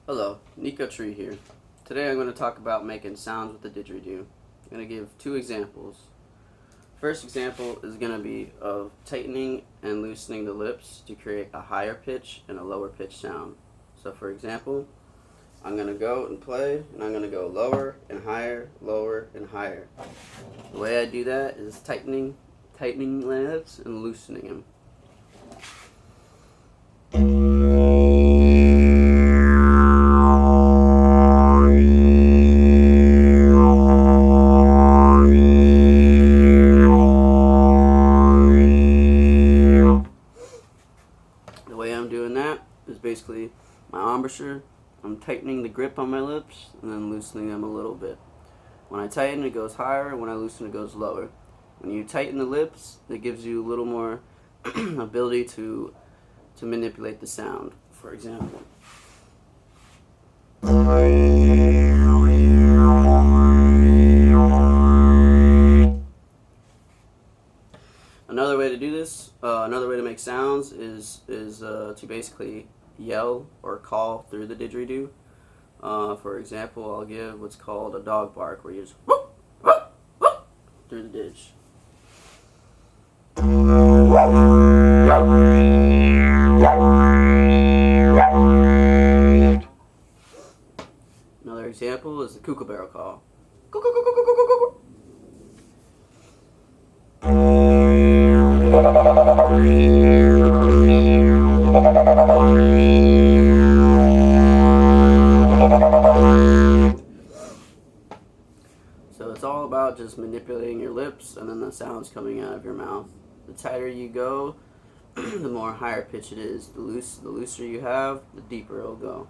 Hello, Nico Tree here. Today I'm going to talk about making sounds with the didgeridoo. I'm going to give two examples. First example is going to be of tightening and loosening the lips to create a higher pitch and a lower pitch sound. So for example, I'm going to go and play, and I'm going to go lower and higher, lower and higher. The way I do that is tightening my lips and loosening them. The way I'm doing that is basically my embouchure. I'm tightening the grip on my lips and then loosening them a little bit. When I tighten, it goes higher. When I loosen, it goes lower. When you tighten the lips, it gives you a little more ability to manipulate the sound. For example, another way to do this, another way to make sounds is to basically yell or call through the didgeridoo. For example, I'll give what's called a dog bark, where you just whoop, whoop, whoop, through the didge. Another example is the kookaburra call. So it's all about just manipulating your lips and then the sounds coming out of your mouth. The tighter you go, the more higher pitch it is. The looser you have, the deeper it'll go.